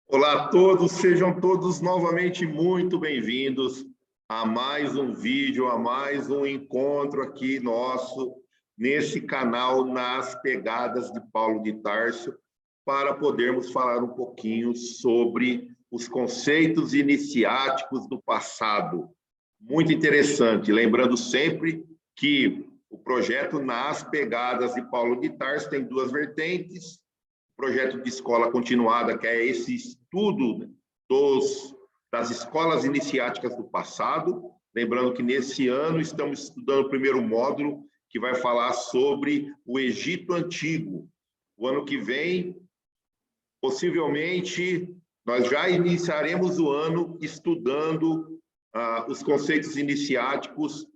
Olá a todos, sejam todos novamente muito bem-vindos a mais um vídeo, a mais um encontro aqui nosso, nesse canal Nas Pegadas de Paulo de Tarso, para podermos falar um pouquinho sobre os conceitos iniciáticos do passado. Muito interessante, lembrando sempre que o projeto Nas Pegadas de Paulo de Tarso tem duas vertentes: projeto de escola continuada, que é esse estudo das escolas iniciáticas do passado. Lembrando que nesse ano estamos estudando o primeiro módulo, que vai falar sobre o Egito Antigo. O ano que vem, possivelmente, nós já iniciaremos o ano estudando os conceitos iniciáticos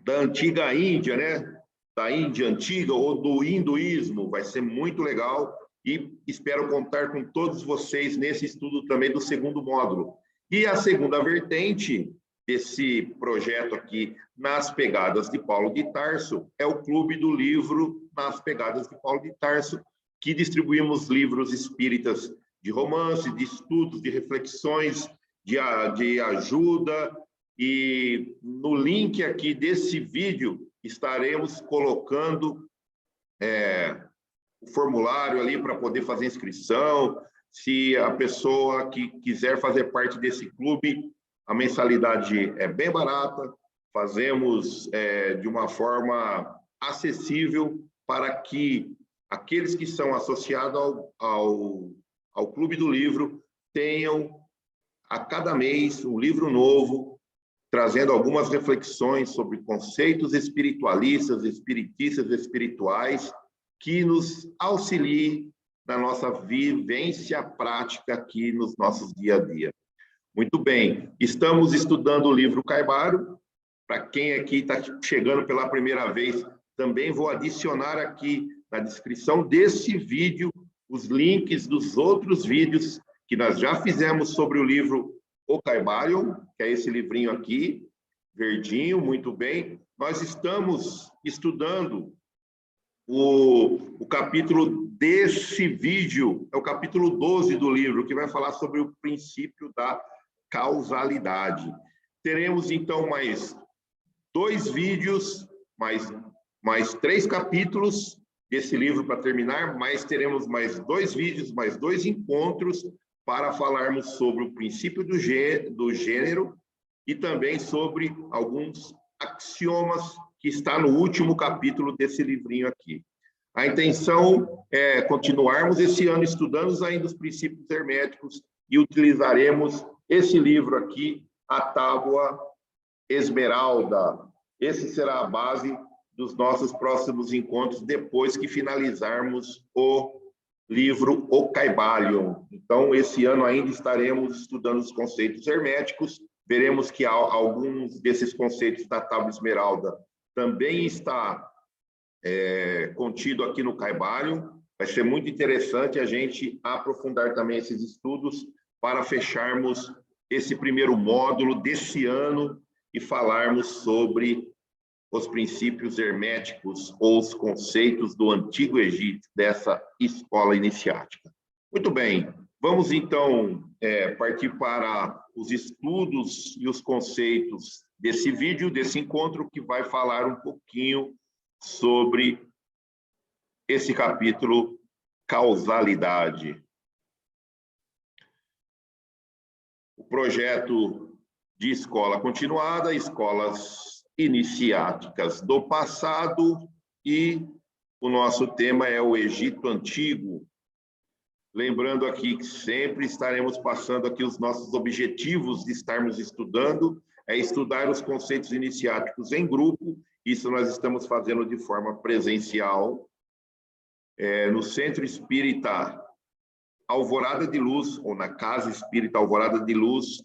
da antiga Índia, né? Da Índia antiga ou do hinduísmo. Vai ser muito legal e espero contar com todos vocês nesse estudo também do segundo módulo. E a segunda vertente desse projeto aqui, Nas Pegadas de Paulo de Tarso, é o Clube do Livro Nas Pegadas de Paulo de Tarso, que distribuímos livros espíritas de romance, de estudos, de reflexões, de ajuda. E no link aqui desse vídeo estaremos colocando o formulário ali para poder fazer inscrição. Se a pessoa que quiser fazer parte desse clube, a mensalidade é bem barata, fazemos de uma forma acessível para que aqueles que são associados ao Clube do Livro tenham a cada mês um livro novo, trazendo algumas reflexões sobre conceitos espiritualistas, espiritistas, espirituais, que nos auxiliem na nossa vivência prática aqui nos nossos dia a dia. Muito bem, estamos estudando o livro Caibaro. Para quem aqui está chegando pela primeira vez, também vou adicionar aqui na descrição desse vídeo os links dos outros vídeos que nós já fizemos sobre o livro O Caibalion, que é esse livrinho aqui, verdinho, muito bem. Nós estamos estudando o capítulo desse vídeo, é o capítulo 12 do livro, que vai falar sobre o princípio da causalidade. Teremos, então, mais 2 vídeos, mais 3 capítulos desse livro para terminar, mas teremos mais 2 vídeos, mais 2 encontros para falarmos sobre o princípio do gênero e também sobre alguns axiomas que está no último capítulo desse livrinho aqui. A intenção é continuarmos esse ano estudando ainda os princípios herméticos e utilizaremos esse livro aqui, a Tábua Esmeralda. Esse será a base dos nossos próximos encontros depois que finalizarmos o livro O Caibalion. Então, esse ano ainda estaremos estudando os conceitos herméticos. Veremos que alguns desses conceitos da Tábua Esmeralda também está contido aqui no Caibalion. Vai ser muito interessante a gente aprofundar também esses estudos para fecharmos esse primeiro módulo desse ano e falarmos sobre os princípios herméticos ou os conceitos do Antigo Egito, dessa escola iniciática. Muito bem, vamos então partir para os estudos e os conceitos desse vídeo, desse encontro, que vai falar um pouquinho sobre esse capítulo Causalidade. O projeto de escola continuada, escolas iniciáticas do passado, e o nosso tema é o Egito Antigo. Lembrando aqui que sempre estaremos passando aqui os nossos objetivos de estarmos estudando, é estudar os conceitos iniciáticos em grupo. Isso nós estamos fazendo de forma presencial, no Centro Espírita Alvorada de Luz, ou na Casa Espírita Alvorada de Luz,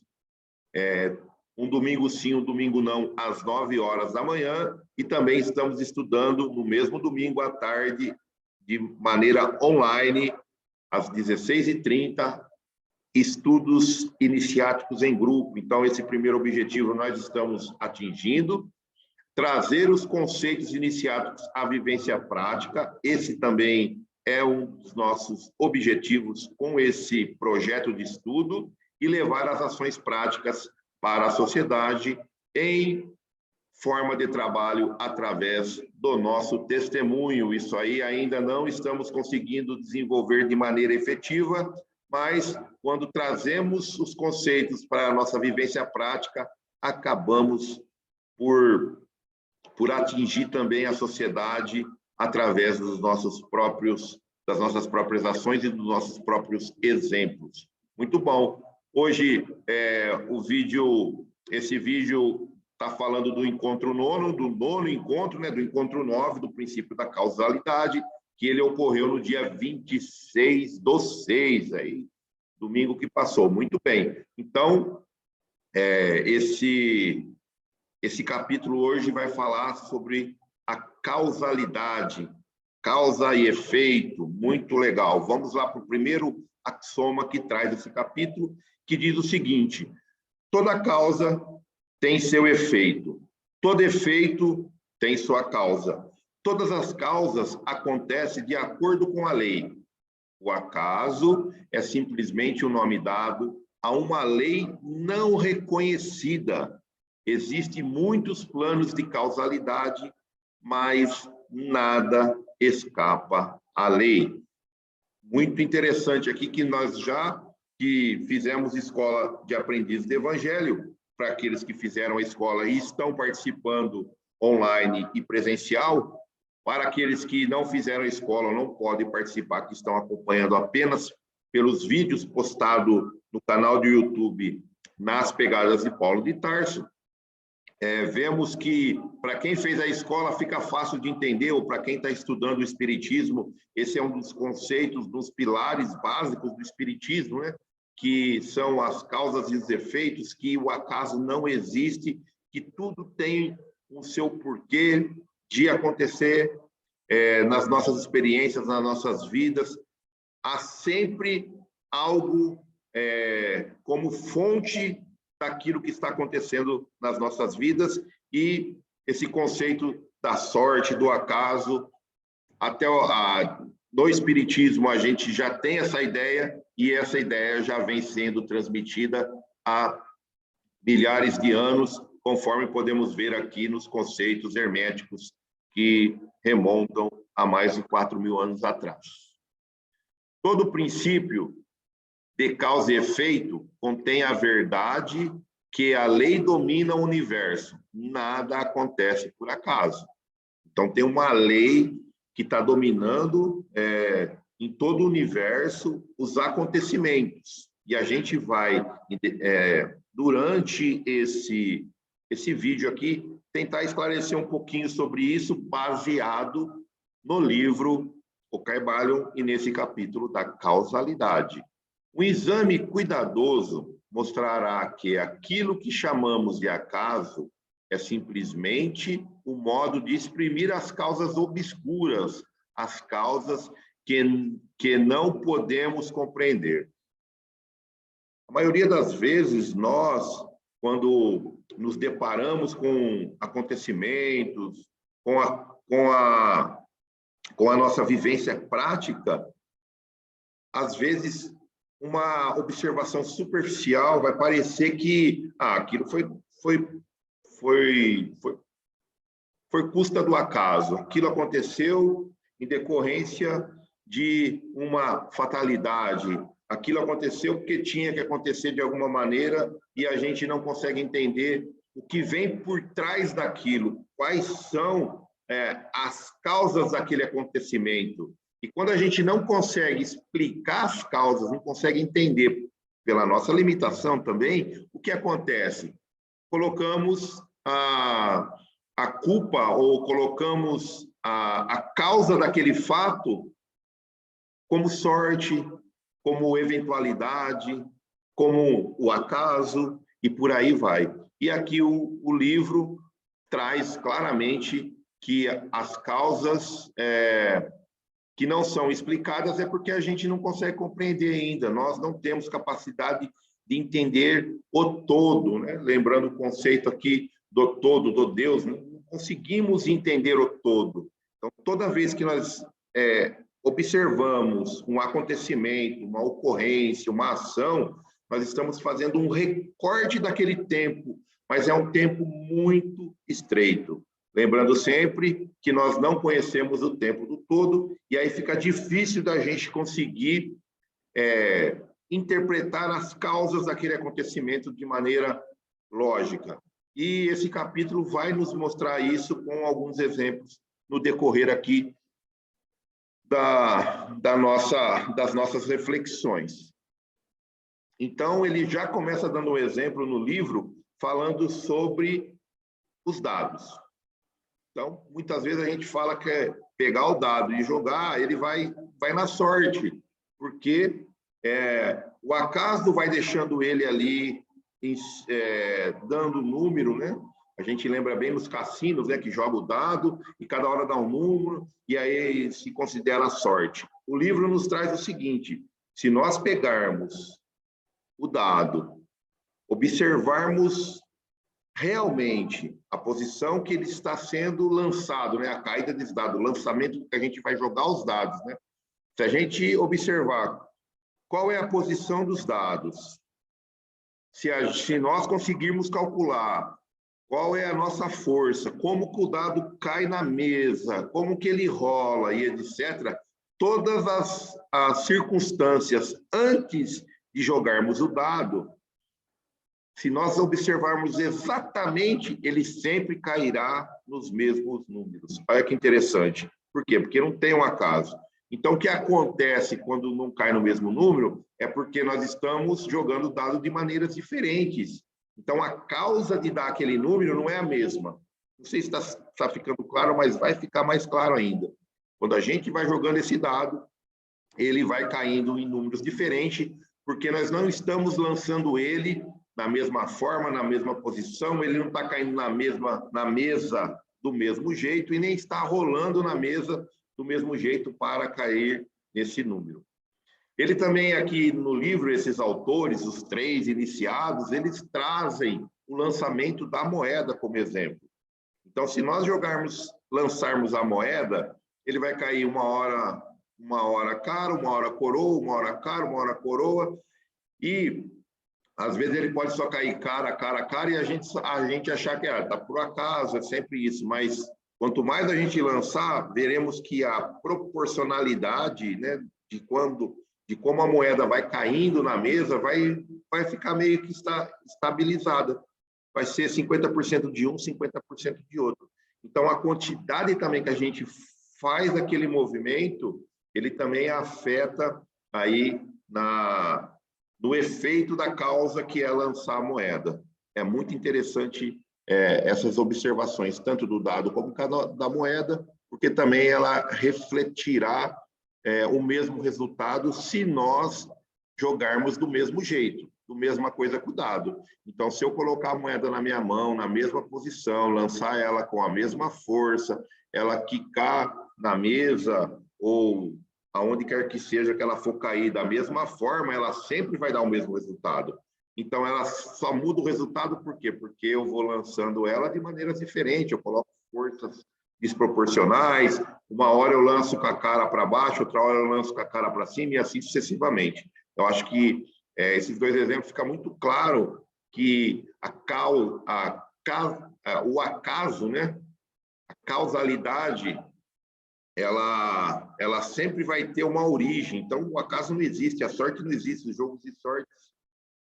um domingo sim, um domingo não, às 9 horas da manhã, e também estamos estudando no mesmo domingo à tarde, de maneira online, às 16h30, estudos iniciáticos em grupo. Então, esse primeiro objetivo nós estamos atingindo, trazer os conceitos iniciáticos à vivência prática. Esse também é um dos nossos objetivos com esse projeto de estudo e levar as ações práticas para a sociedade em forma de trabalho através do nosso testemunho. Isso aí ainda não estamos conseguindo desenvolver de maneira efetiva, mas quando trazemos os conceitos para a nossa vivência prática, acabamos por atingir também a sociedade através das nossas próprias ações e dos nossos próprios exemplos. Muito bom. Hoje, esse vídeo está falando do encontro nono, do nono encontro, né, do encontro 9, do princípio da causalidade, que ele ocorreu no dia 26/6, aí, domingo que passou. Muito bem. Então, esse capítulo hoje vai falar sobre a causalidade, causa e efeito, muito legal. Vamos lá para o primeiro axioma que traz esse capítulo, que diz o seguinte: toda causa tem seu efeito, todo efeito tem sua causa. Todas as causas acontecem de acordo com a lei. O acaso é simplesmente o nome dado a uma lei não reconhecida. Existem muitos planos de causalidade, mas nada escapa à lei. Muito interessante aqui que nós já fizemos escola de aprendizes de evangelho, para aqueles que fizeram a escola e estão participando online e presencial. Para aqueles que não fizeram a escola, não podem participar, que estão acompanhando apenas pelos vídeos postados no canal do YouTube Nas Pegadas de Paulo de Tarso, vemos que, para quem fez a escola, fica fácil de entender, ou para quem está estudando o Espiritismo, esse é um dos conceitos, dos pilares básicos do Espiritismo, né? Que são as causas e os efeitos, que o acaso não existe, que tudo tem o seu porquê de acontecer nas nossas experiências, nas nossas vidas. Há sempre algo como fonte daquilo que está acontecendo nas nossas vidas, e esse conceito da sorte, do acaso, até no Espiritismo a gente já tem essa ideia, e essa ideia já vem sendo transmitida há milhares de anos, conforme podemos ver aqui nos conceitos herméticos que remontam a mais de 4.000 anos atrás. Todo princípio de causa e efeito contém a verdade que a lei domina o universo. Nada acontece por acaso. Então, tem uma lei que está dominando em todo o universo os acontecimentos. E a gente vai, durante esse vídeo aqui, tentar esclarecer um pouquinho sobre isso, baseado no livro O Kybalion e nesse capítulo da causalidade. Um exame cuidadoso mostrará que aquilo que chamamos de acaso é simplesmente o modo de exprimir as causas obscuras, as causas que não podemos compreender. A maioria das vezes, nós, quando nos deparamos com acontecimentos, com a nossa vivência prática, às vezes uma observação superficial vai parecer que aquilo foi custa do acaso, aquilo aconteceu em decorrência de uma fatalidade, aquilo aconteceu porque tinha que acontecer de alguma maneira, e a gente não consegue entender o que vem por trás daquilo, quais são as causas daquele acontecimento. E quando a gente não consegue explicar as causas, não consegue entender, pela nossa limitação também, o que acontece? Colocamos a culpa, ou colocamos a causa daquele fato como sorte, como eventualidade, como o acaso, e por aí vai. E aqui o livro traz claramente que as causas que não são explicadas é porque a gente não consegue compreender ainda. Nós não temos capacidade de entender o todo, né? Lembrando o conceito aqui do todo, do Deus, não conseguimos entender o todo. Então, toda vez que nós observamos um acontecimento, uma ocorrência, uma ação, nós estamos fazendo um recorte daquele tempo, mas é um tempo muito estreito. Lembrando sempre que nós não conhecemos o tempo do todo, e aí fica difícil da gente conseguir interpretar as causas daquele acontecimento de maneira lógica. E esse capítulo vai nos mostrar isso com alguns exemplos no decorrer aqui das nossas reflexões. Então, ele já começa dando um exemplo no livro, falando sobre os dados. Então, muitas vezes a gente fala que é pegar o dado e jogar, ele vai na sorte, porque o acaso vai deixando ele ali, dando número, né? A gente lembra bem nos cassinos, né, que joga o dado e cada hora dá um número, e aí se considera a sorte. O livro nos traz o seguinte: se nós pegarmos o dado, observarmos realmente a posição que ele está sendo lançado, né, a caída desse dado, o lançamento que a gente vai jogar os dados, né? Se a gente observar qual é a posição dos dados, se nós conseguirmos calcular qual é a nossa força, como que o dado cai na mesa, como que ele rola e etc., todas as circunstâncias antes de jogarmos o dado, se nós observarmos exatamente, ele sempre cairá nos mesmos números. Olha que interessante. Por quê? Porque não tem um acaso. Então, o que acontece quando não cai no mesmo número é porque nós estamos jogando o dado de maneiras diferentes. Então, a causa de dar aquele número não é a mesma. Não sei se está ficando claro, mas vai ficar mais claro ainda. Quando a gente vai jogando esse dado, ele vai caindo em números diferentes, porque nós não estamos lançando ele na mesma forma, na mesma posição, ele não está caindo na mesa do mesmo jeito e nem está rolando na mesa do mesmo jeito para cair nesse número. Ele também aqui no livro, esses autores, os três iniciados, eles trazem o lançamento da moeda como exemplo. Então, se nós lançarmos a moeda, ele vai cair uma hora cara, uma hora coroa, uma hora cara, uma hora coroa, e às vezes ele pode só cair cara, e a gente achar que tá por acaso, é sempre isso, mas quanto mais a gente lançar, veremos que a proporcionalidade, né, de como a moeda vai caindo na mesa, vai ficar meio que estabilizada. Vai ser 50% de um, 50% de outro. Então, a quantidade também que a gente faz aquele movimento, ele também afeta aí no efeito da causa que é lançar a moeda. É muito interessante essas observações, tanto do dado como da moeda, porque também ela refletirá o mesmo resultado se nós jogarmos do mesmo jeito, do mesma coisa com o dado. Então, se eu colocar a moeda na minha mão, na mesma posição, lançar ela com a mesma força, ela quicar na mesa ou aonde quer que seja que ela for cair da mesma forma, ela sempre vai dar o mesmo resultado. Então, ela só muda o resultado por quê? Porque eu vou lançando ela de maneiras diferentes, eu coloco forças desproporcionais, uma hora eu lanço com a cara para baixo, outra hora eu lanço com a cara para cima e assim sucessivamente. Eu acho que esses dois exemplos ficam muito claro que o acaso, né, a causalidade, ela sempre vai ter uma origem. Então, o acaso não existe, a sorte não existe, os jogos de sorte,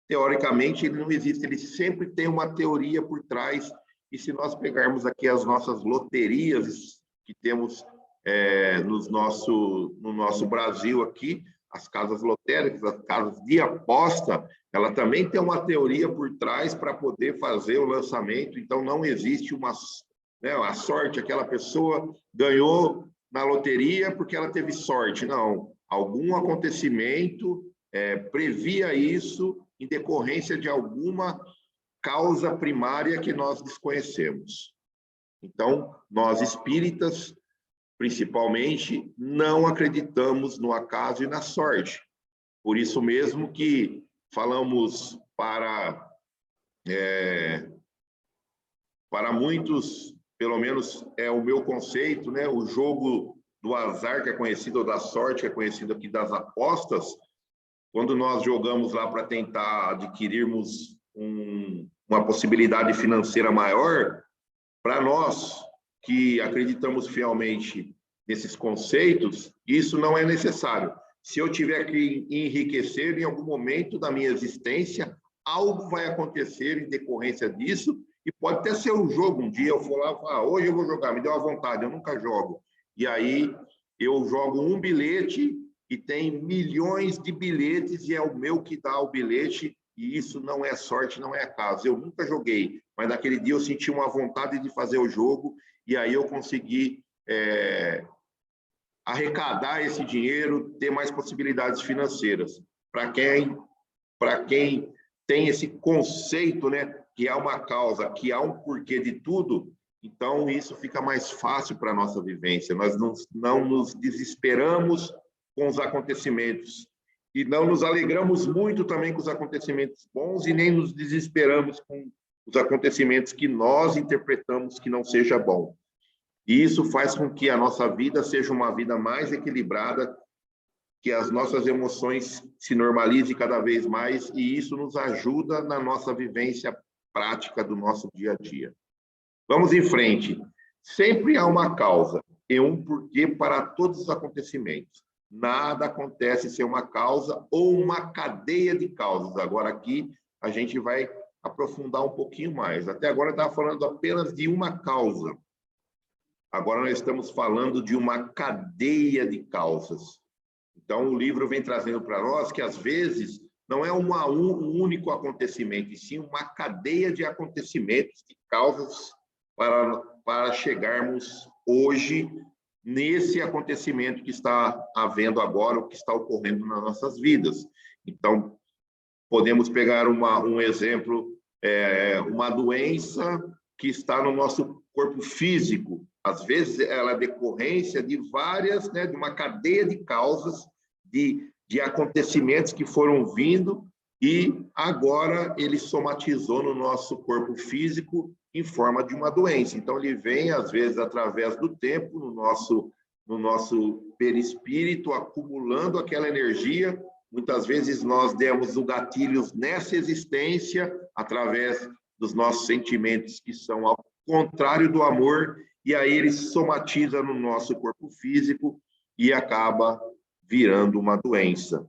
teoricamente, ele não existe, ele sempre tem uma teoria por trás. E se nós pegarmos aqui as nossas loterias que temos no nosso Brasil aqui, as casas lotéricas, as casas de aposta, ela também tem uma teoria por trás para poder fazer o lançamento. Então, não existe a sorte, aquela pessoa ganhou na loteria porque ela teve sorte. Não, algum acontecimento previa isso em decorrência de alguma causa primária que nós desconhecemos. Então, nós espíritas, principalmente, não acreditamos no acaso e na sorte. Por isso mesmo que falamos para muitos, pelo menos é o meu conceito, né? O jogo do azar, que é conhecido, ou da sorte, que é conhecido aqui, das apostas, quando nós jogamos lá para tentar adquirirmos uma possibilidade financeira maior, para nós que acreditamos fielmente nesses conceitos, isso não é necessário. Se eu tiver que enriquecer em algum momento da minha existência, algo vai acontecer em decorrência disso, e pode até ser um jogo. Um dia eu for lá e falar, hoje eu vou jogar, me deu uma vontade, eu nunca jogo. E aí eu jogo um bilhete e tem milhões de bilhetes e é o meu que dá o bilhete, e isso não é sorte, não é acaso. Eu nunca joguei, mas naquele dia eu senti uma vontade de fazer o jogo e aí eu consegui arrecadar esse dinheiro, ter mais possibilidades financeiras. Para quem tem esse conceito, né, que há uma causa, que há um porquê de tudo, então isso fica mais fácil para a nossa vivência. Nós não nos desesperamos com os acontecimentos e não nos alegramos muito também com os acontecimentos bons e nem nos desesperamos com os acontecimentos que nós interpretamos que não seja bom. E isso faz com que a nossa vida seja uma vida mais equilibrada, que as nossas emoções se normalizem cada vez mais, e isso nos ajuda na nossa vivência prática do nosso dia a dia. Vamos em frente. Sempre há uma causa e um porquê para todos os acontecimentos. Nada acontece sem uma causa ou uma cadeia de causas. Agora aqui a gente vai aprofundar um pouquinho mais. Até agora eu estava falando apenas de uma causa. Agora nós estamos falando de uma cadeia de causas. Então o livro vem trazendo para nós que às vezes não é um acontecimento, e sim uma cadeia de acontecimentos, de causas para chegarmos hoje nesse acontecimento que está havendo agora, o que está ocorrendo nas nossas vidas. Então, podemos pegar um exemplo, uma doença que está no nosso corpo físico. Às vezes, ela é decorrência de várias, né, de uma cadeia de causas, de acontecimentos que foram vindo, e agora ele somatizou no nosso corpo físico em forma de uma doença. Então, ele vem, às vezes, através do tempo, no nosso perispírito, acumulando aquela energia. Muitas vezes nós demos o gatilhos nessa existência, através dos nossos sentimentos, que são ao contrário do amor, e aí ele somatiza no nosso corpo físico e acaba virando uma doença.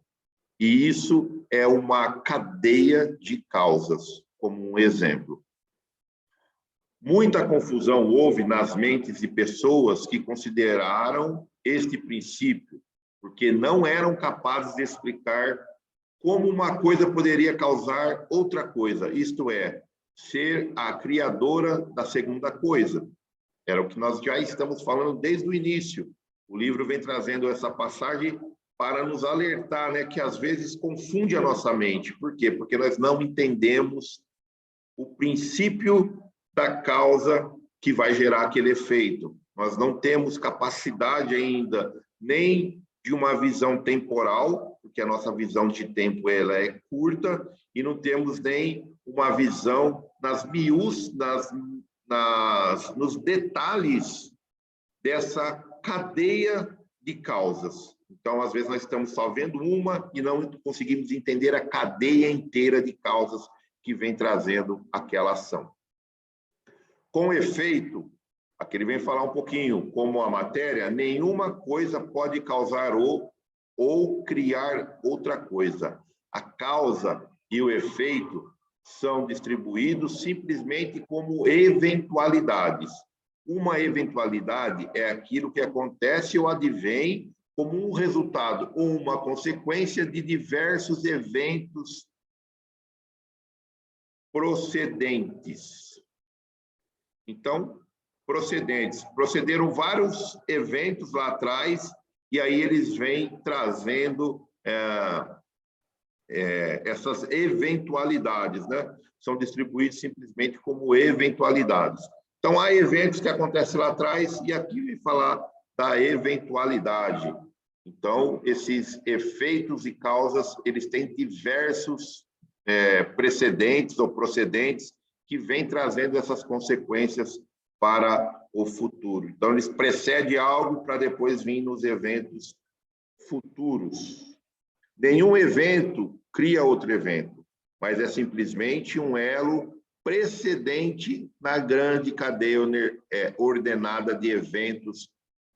E isso é uma cadeia de causas, como um exemplo. Muita confusão houve nas mentes de pessoas que consideraram este princípio, porque não eram capazes de explicar como uma coisa poderia causar outra coisa, isto é, ser a criadora da segunda coisa. Era o que nós já estamos falando desde o início. O livro vem trazendo essa passagem para nos alertar, né, que às vezes confunde a nossa mente. Por quê? Porque nós não entendemos o princípio da causa que vai gerar aquele efeito. Nós não temos capacidade ainda nem de uma visão temporal, porque a nossa visão de tempo ela é curta, e não temos nem uma visão nos detalhes dessa cadeia de causas. Então, às vezes, nós estamos só vendo uma e não conseguimos entender a cadeia inteira de causas que vem trazendo aquela ação. Com efeito, aqui ele vem falar um pouquinho, como a matéria, nenhuma coisa pode causar ou criar outra coisa. A causa e o efeito são distribuídos simplesmente como eventualidades. Uma eventualidade é aquilo que acontece ou advém como um resultado ou uma consequência de diversos eventos procedentes. Então, procederam vários eventos lá atrás, e aí eles vêm trazendo essas eventualidades, né? São distribuídos simplesmente como eventualidades. Então, há eventos que acontecem lá atrás, e aqui vem falar da eventualidade. Então, esses efeitos e causas, eles têm diversos precedentes ou procedentes que vêm trazendo essas consequências para o futuro. Então, eles precedem algo para depois vir nos eventos futuros. Nenhum evento cria outro evento, mas é simplesmente um elo precedente na grande cadeia ordenada de eventos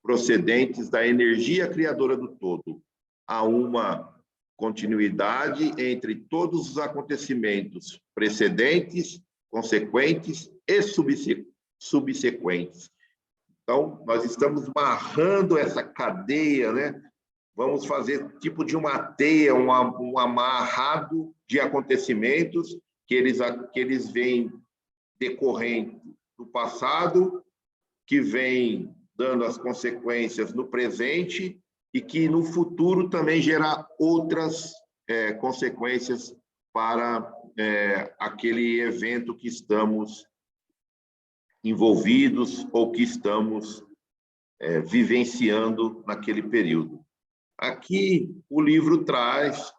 procedentes da energia criadora do todo. Há uma continuidade entre todos os acontecimentos precedentes, consequentes e subsequentes. Então, nós estamos marrando essa cadeia, né? Vamos fazer tipo de uma teia, um amarrado de acontecimentos que eles vêm decorrendo do passado, que vem dando as consequências no presente e que no futuro também gerar outras consequências para aquele evento que estamos envolvidos ou que estamos vivenciando naquele período. Aqui o livro traz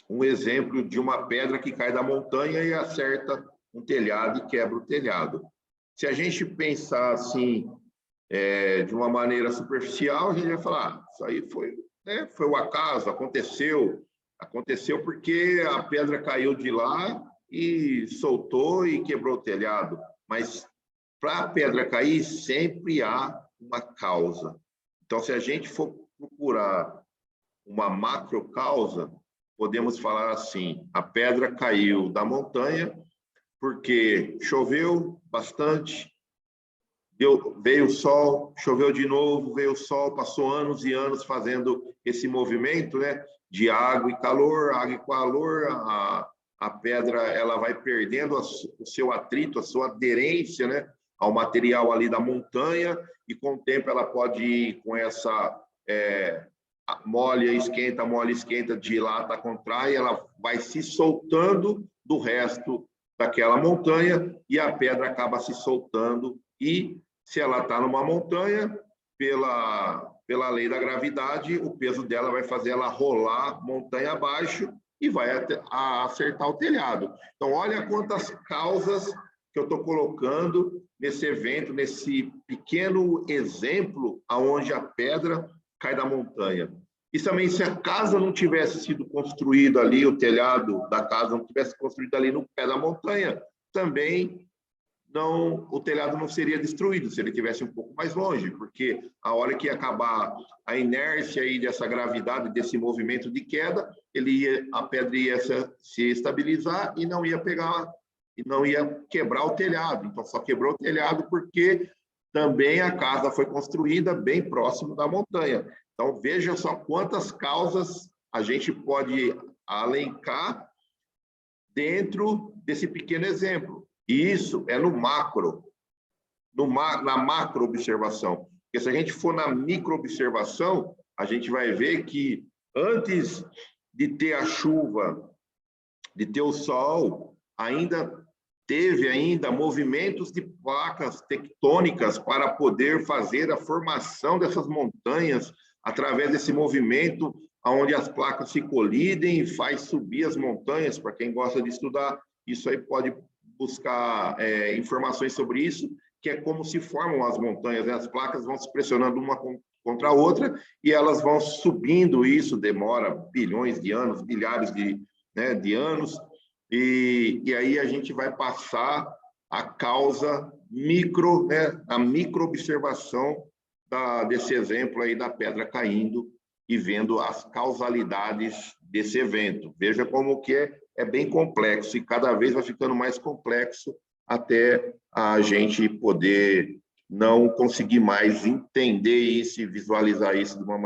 um exemplo de uma pedra que cai da montanha e acerta um telhado e quebra o telhado. Se a gente pensar assim, de uma maneira superficial, a gente vai falar, isso aí foi o acaso, aconteceu porque a pedra caiu de lá e soltou e quebrou o telhado. Mas para a pedra cair, sempre há uma causa. Então, se a gente for procurar uma macro causa, podemos falar assim, a pedra caiu da montanha porque choveu bastante, veio o sol, choveu de novo, veio o sol, passou anos e anos fazendo esse movimento, né, de água e calor, a pedra ela vai perdendo o seu atrito, a sua aderência, né, ao material ali da montanha, e com o tempo ela pode ir com essa mole esquenta, dilata, contrai, ela vai se soltando do resto daquela montanha e a pedra acaba se soltando. E se ela está numa montanha, pela lei da gravidade, o peso dela vai fazer ela rolar montanha abaixo e vai acertar o telhado. Então, olha quantas causas que eu estou colocando nesse evento, nesse pequeno exemplo aonde a pedra cai da montanha. E também, se a casa não tivesse sido construída ali, o telhado da casa não tivesse construído ali no pé da montanha, também o telhado não seria destruído se ele estivesse um pouco mais longe, porque a hora que acabar a inércia aí dessa gravidade, desse movimento de queda, a pedra ia se estabilizar e não ia quebrar o telhado. Então, só quebrou o telhado porque também a casa foi construída bem próximo da montanha. Então, veja só quantas causas a gente pode alencar dentro desse pequeno exemplo. E isso é no macro, na macro observação. Porque se a gente for na micro observação, a gente vai ver que antes de ter a chuva, de ter o sol, teve movimentos de placas tectônicas para poder fazer a formação dessas montanhas através desse movimento, onde as placas se colidem e faz subir as montanhas. Para quem gosta de estudar, isso aí pode buscar informações sobre isso, que é como se formam as montanhas, né? As placas vão se pressionando uma contra a outra e elas vão subindo. Isso demora bilhões de anos, bilhares de anos, e aí a gente vai passar a causa micro, né? A micro-observação desse exemplo aí da pedra caindo e vendo as causalidades desse evento. Veja como que é bem complexo e cada vez vai ficando mais complexo até a gente poder não conseguir mais entender isso e visualizar isso de uma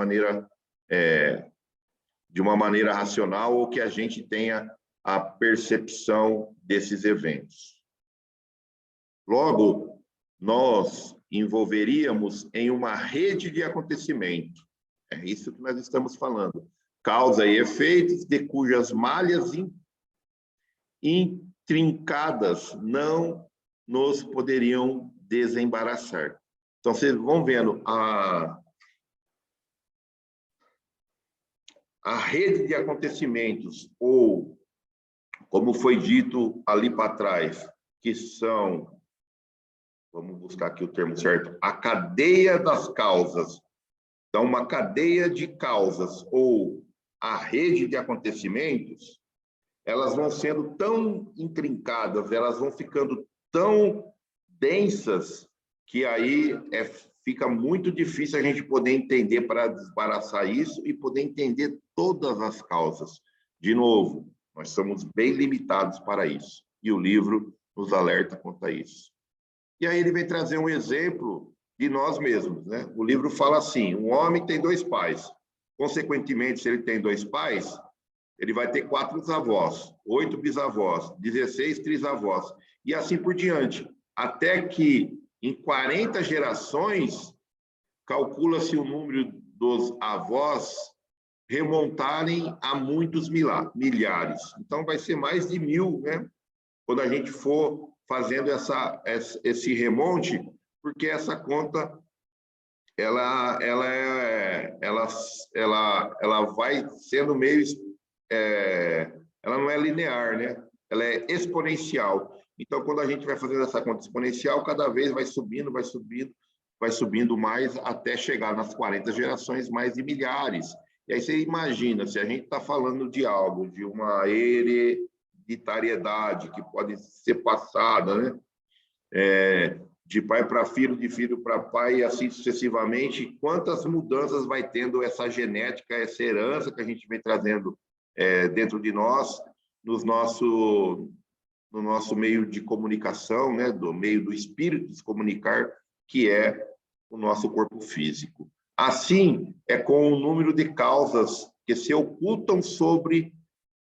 maneira racional, ou que a gente tenha a percepção desses eventos. Logo, nós envolveríamos em uma rede de acontecimento. É isso que nós estamos falando. Causa e efeitos de cujas malhas intrincadas não nos poderiam desembaraçar. Então, vocês vão vendo a rede de acontecimentos, ou, como foi dito ali para trás, que são vamos buscar aqui o termo certo, a cadeia das causas. Então, uma cadeia de causas ou a rede de acontecimentos, elas vão sendo tão intrincadas, elas vão ficando tão densas, que aí fica muito difícil a gente poder entender para desembaraçar isso e poder entender todas as causas. De novo, nós somos bem limitados para isso. E o livro nos alerta quanto a isso. E aí ele vem trazer um exemplo de nós mesmos, né? O livro fala assim, um homem tem 2 pais. Consequentemente, se ele tem 2 pais, ele vai ter 4 avós, 8 bisavós, 16 trisavós, e assim por diante. Até que, em 40 gerações, calcula-se o número dos avós remontarem a muitos milhares. Então, vai ser mais de 1000, né? Quando a gente for fazendo esse remonte, porque essa conta ela vai sendo meio ela não é linear, né? Ela é exponencial. Então, quando a gente vai fazendo essa conta exponencial, cada vez vai subindo mais até chegar nas 40 gerações, mais de milhares. E aí você imagina, se a gente está falando de algo, de uma hereditariedade que pode ser passada, né? De pai para filho, de filho para pai, e assim sucessivamente, quantas mudanças vai tendo essa genética, essa herança que a gente vem trazendo dentro de nós, no nosso meio de comunicação, né? Do meio do espírito de se comunicar, que é o nosso corpo físico. Assim, é com o número de causas que se ocultam sobre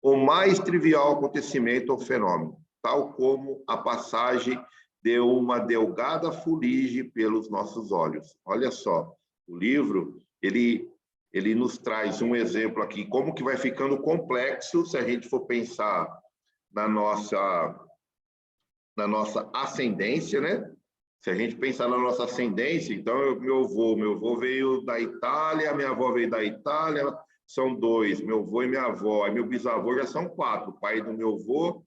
o mais trivial acontecimento ou fenômeno, tal como a passagem de uma delgada fuligem pelos nossos olhos. Olha só, o livro, ele nos traz um exemplo aqui, como que vai ficando complexo se a gente for pensar na nossa ascendência, né? Se a gente pensar na nossa ascendência, então, meu avô veio da Itália, minha avó veio da Itália, são 2, meu avô e minha avó, e meu bisavô já são 4, pai do meu avô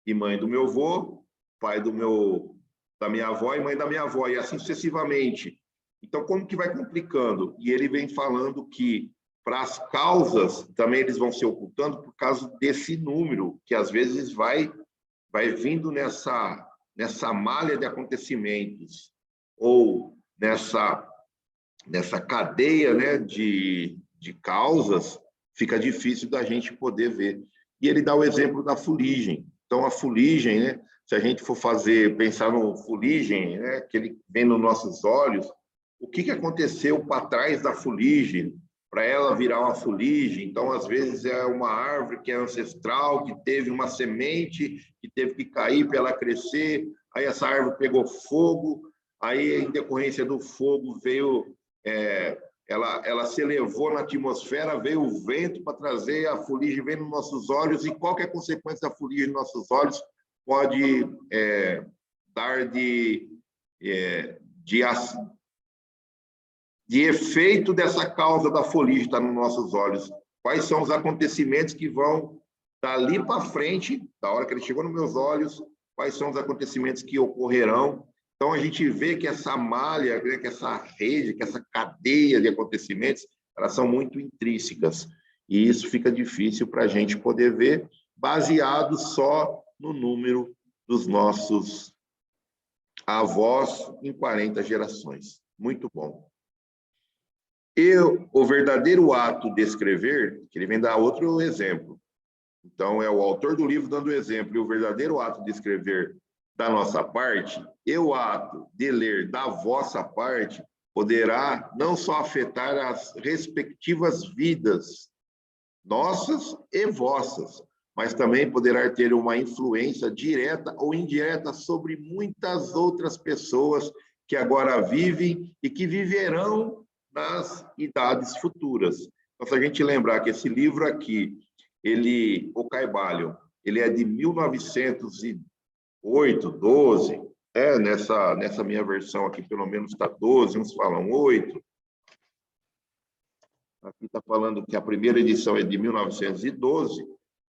e mãe do meu avô, pai da minha avó e mãe da minha avó, e assim sucessivamente. Então, como que vai complicando? E ele vem falando que, para as causas, também eles vão se ocultando por causa desse número, que às vezes vai vindo nessa malha de acontecimentos, ou nessa cadeia, né, de causas, fica difícil da gente poder ver. E ele dá o exemplo da fuligem. Então, a fuligem, né, se a gente for pensar no fuligem, né, que ele vem nos nossos olhos, o que aconteceu para trás da fuligem, para ela virar uma fuligem? Então, às vezes, é uma árvore que é ancestral, que teve uma semente, que teve que cair para ela crescer, aí essa árvore pegou fogo, aí, em decorrência do fogo, veio... ela se elevou na atmosfera, veio o vento para trazer a fuligem, veio nos nossos olhos, e qual que é a consequência da fuligem nos nossos olhos? Pode dar de efeito dessa causa da fuligem estar nos nossos olhos. Quais são os acontecimentos que vão dali para frente, da hora que ele chegou nos meus olhos, quais são os acontecimentos que ocorrerão? Então, a gente vê que essa malha, que essa rede, que essa cadeia de acontecimentos, elas são muito intrínsecas. E isso fica difícil para a gente poder ver, baseado só no número dos nossos avós em 40 gerações. Muito bom. E o verdadeiro ato de escrever, que ele vem dar outro exemplo. Então, é o autor do livro dando o exemplo. E o verdadeiro ato de escrever da nossa parte, e o ato de ler da vossa parte, poderá não só afetar as respectivas vidas, nossas e vossas, mas também poderá ter uma influência direta ou indireta sobre muitas outras pessoas que agora vivem e que viverão nas idades futuras. Então, se a gente lembrar que esse livro aqui, o Caibalion, ele é de 1908, 12, nessa minha versão aqui, pelo menos está 12, uns falam 8. Aqui está falando que a primeira edição é de 1912,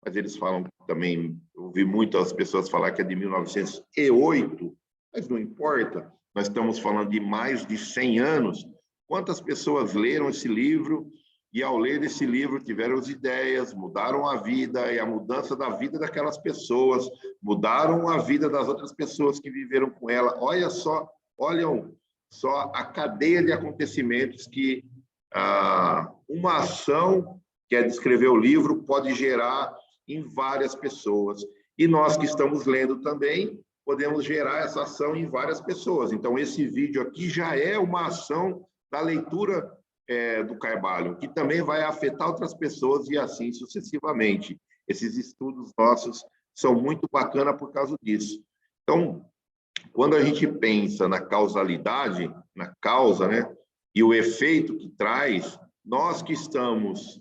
mas eles falam também, eu ouvi muitas pessoas falar que é de 1908, Mas não importa, nós estamos falando de mais de 100 anos. Quantas pessoas leram esse livro e, ao ler esse livro, tiveram as ideias, mudaram a vida, e a mudança da vida daquelas pessoas, mudaram a vida das outras pessoas que viveram com ela. Olham só a cadeia de acontecimentos que uma ação, que é de escrever o livro, pode gerar em várias pessoas. E nós que estamos lendo também, podemos gerar essa ação em várias pessoas. Então, esse vídeo aqui já é uma ação da leitura do Carvalho, que também vai afetar outras pessoas e assim sucessivamente. Esses estudos nossos são muito bacanas por causa disso. Então, quando a gente pensa na causalidade, na causa, né, e o efeito que traz, nós que estamos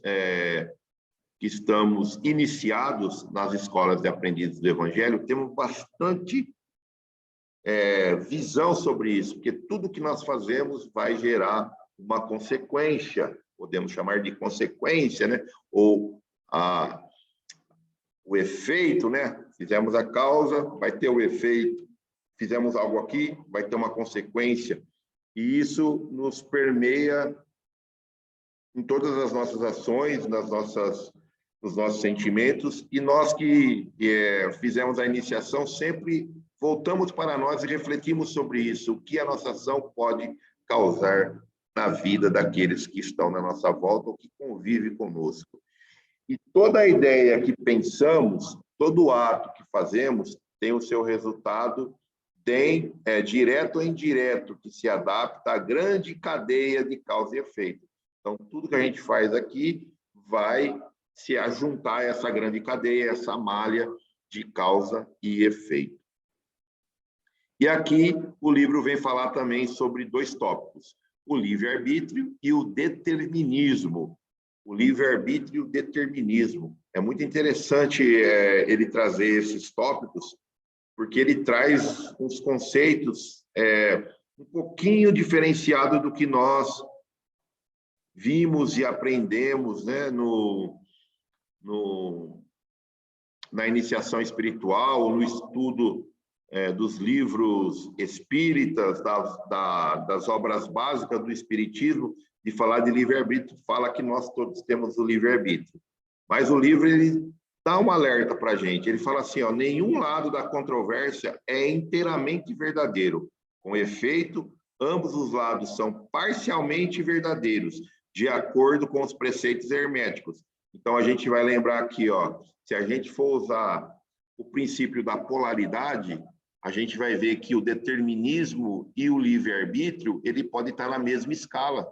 iniciados nas escolas de aprendizes do Evangelho, temos bastante visão sobre isso, porque tudo que nós fazemos vai gerar uma consequência, podemos chamar de consequência, né? Ou o efeito, né? Fizemos a causa, vai ter o efeito. Fizemos algo aqui, vai ter uma consequência. E isso nos permeia em todas as nossas ações, nos nossos sentimentos, e nós que fizemos a iniciação sempre voltamos para nós e refletimos sobre isso, o que a nossa ação pode causar na vida daqueles que estão na nossa volta ou que convivem conosco. E toda a ideia que pensamos, todo ato que fazemos, tem o seu resultado direto ou indireto, que se adapta à grande cadeia de causa e efeito. Então, tudo que a gente faz aqui vai se ajuntar a essa grande cadeia, essa malha de causa e efeito. E aqui o livro vem falar também sobre 2 tópicos, o livre-arbítrio e o determinismo. O livre-arbítrio e o determinismo. É muito interessante ele trazer esses tópicos, porque ele traz uns conceitos um pouquinho diferenciados do que nós vimos e aprendemos, né, na iniciação espiritual, no estudo dos livros espíritas, das obras básicas do espiritismo, de falar de livre-arbítrio, fala que nós todos temos o livre-arbítrio. Mas o livro, ele dá um alerta para a gente. Ele fala assim, nenhum lado da controvérsia é inteiramente verdadeiro. Com efeito, ambos os lados são parcialmente verdadeiros, de acordo com os preceitos herméticos. Então, a gente vai lembrar aqui, se a gente for usar o princípio da polaridade, a gente vai ver que o determinismo e o livre-arbítrio, ele pode estar na mesma escala.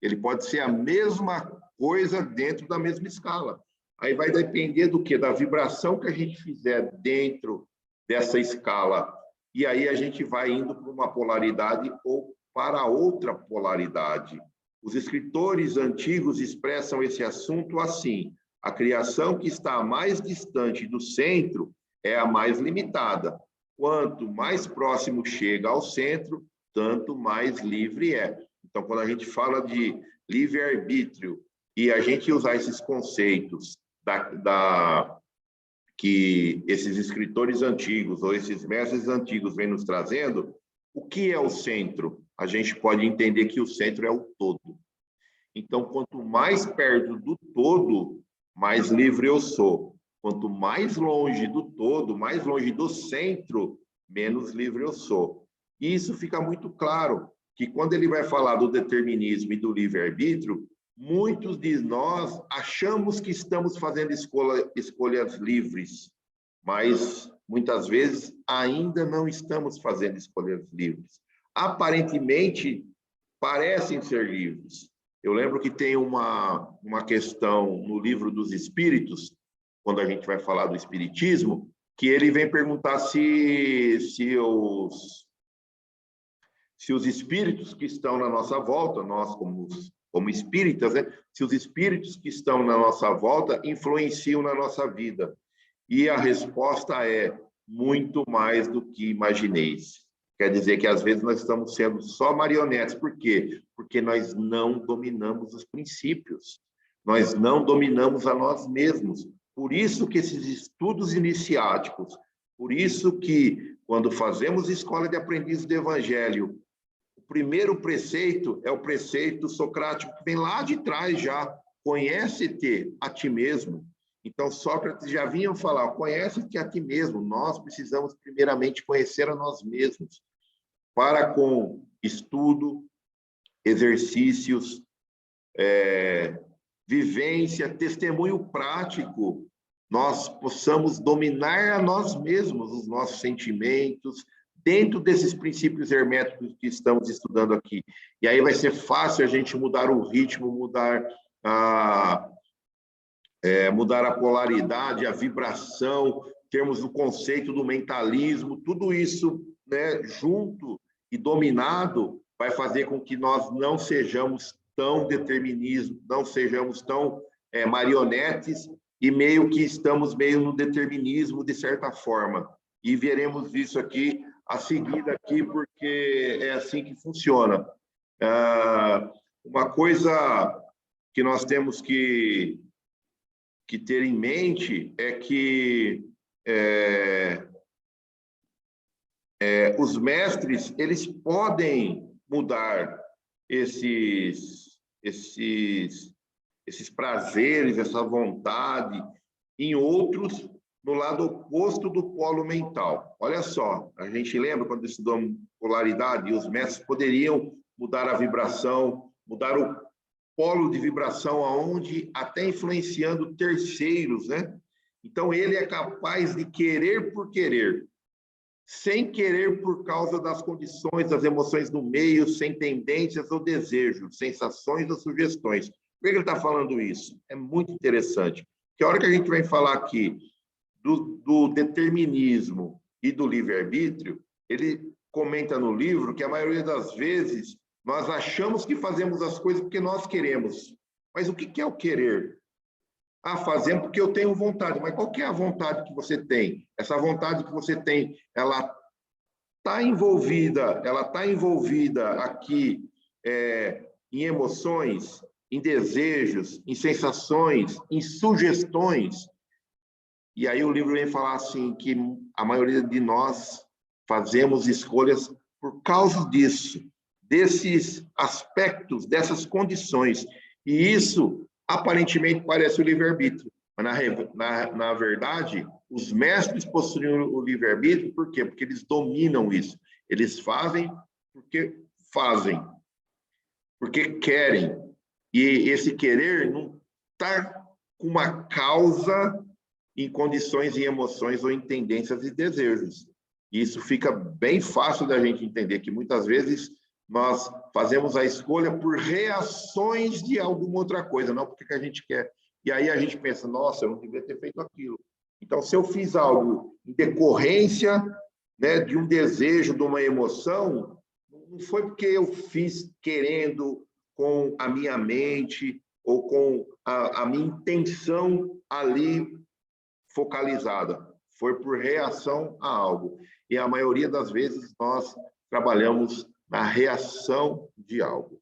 Ele pode ser a mesma coisa dentro da mesma escala. Aí vai depender do quê? Da vibração que a gente fizer dentro dessa escala. E aí a gente vai indo para uma polaridade ou para outra polaridade. Os escritores antigos expressam esse assunto assim: a criação que está mais distante do centro é a mais limitada. Quanto mais próximo chega ao centro, tanto mais livre é. Então, quando a gente fala de livre-arbítrio e a gente usar esses conceitos que esses escritores antigos ou esses mestres antigos vêm nos trazendo, o que é o centro? A gente pode entender que o centro é o todo. Então, quanto mais perto do todo, mais livre eu sou. Quanto mais longe do todo, mais longe do centro, menos livre eu sou. E isso fica muito claro, que quando ele vai falar do determinismo e do livre-arbítrio, muitos de nós achamos que estamos fazendo escolhas livres, mas muitas vezes ainda não estamos fazendo escolhas livres. Aparentemente, parecem ser livres. Eu lembro que tem uma questão no Livro dos Espíritos, quando a gente vai falar do Espiritismo, que ele vem perguntar se os espíritos que estão na nossa volta, nós como espíritas, né? Se os espíritos que estão na nossa volta influenciam na nossa vida. E a resposta é muito mais do que imagineis. Quer dizer que, às vezes, nós estamos sendo só marionetes. Por quê? Porque nós não dominamos os princípios. Nós não dominamos a nós mesmos. Por isso que esses estudos iniciáticos, por isso que quando fazemos escola de aprendiz do Evangelho, o primeiro preceito é o preceito socrático, que vem lá de trás já, conhece-te a ti mesmo. Então, Sócrates já vinha falar, conhece-te a ti mesmo. Nós precisamos, primeiramente, conhecer a nós mesmos, para com estudo, exercícios, vivência, testemunho prático, nós possamos dominar a nós mesmos, os nossos sentimentos, dentro desses princípios herméticos que estamos estudando aqui. E aí vai ser fácil a gente mudar o ritmo, mudar a polaridade, a vibração, termos o conceito do mentalismo, tudo isso, né, junto e dominado, vai fazer com que nós não sejamos tão determinismo, não sejamos tão marionetes e meio que estamos meio no determinismo de certa forma. E veremos isso aqui a seguir aqui, porque é assim que funciona. Uma coisa que nós temos que ter em mente é que os mestres, eles podem mudar esses prazeres, essa vontade, em outros, no lado oposto do polo mental. Olha só, a gente lembra quando estudamos polaridade, e os mestres poderiam mudar a vibração, mudar o polo de vibração, aonde até influenciando terceiros, né? Então, ele é capaz de querer por querer, sem querer por causa das condições, das emoções do meio, sem tendências ou desejos, sensações ou sugestões. Por que ele está falando isso? É muito interessante. Porque a hora que a gente vai falar aqui do determinismo e do livre-arbítrio, ele comenta no livro que a maioria das vezes nós achamos que fazemos as coisas porque nós queremos. Mas o que é o querer? Fazemos porque eu tenho vontade. Mas qual que é a vontade que você tem? Essa vontade que você tem, ela está envolvida aqui em emoções, em desejos, em sensações, em sugestões. E aí o livro vem falar assim, que a maioria de nós fazemos escolhas por causa disso, desses aspectos, dessas condições. E isso, aparentemente, parece o livre-arbítrio. Mas, na verdade, os mestres possuem o livre-arbítrio, por quê? Porque eles dominam isso. Eles fazem, porque querem. E esse querer não está com uma causa em condições, em emoções ou em tendências e desejos. E isso fica bem fácil da gente entender, que muitas vezes nós fazemos a escolha por reações de alguma outra coisa, não porque a gente quer. E aí a gente pensa, nossa, eu não devia ter feito aquilo. Então, se eu fiz algo em decorrência, né, de um desejo, de uma emoção, não foi porque eu fiz querendo, com a minha mente, ou com a minha intenção ali focalizada. Foi por reação a algo. E a maioria das vezes nós trabalhamos na reação de algo.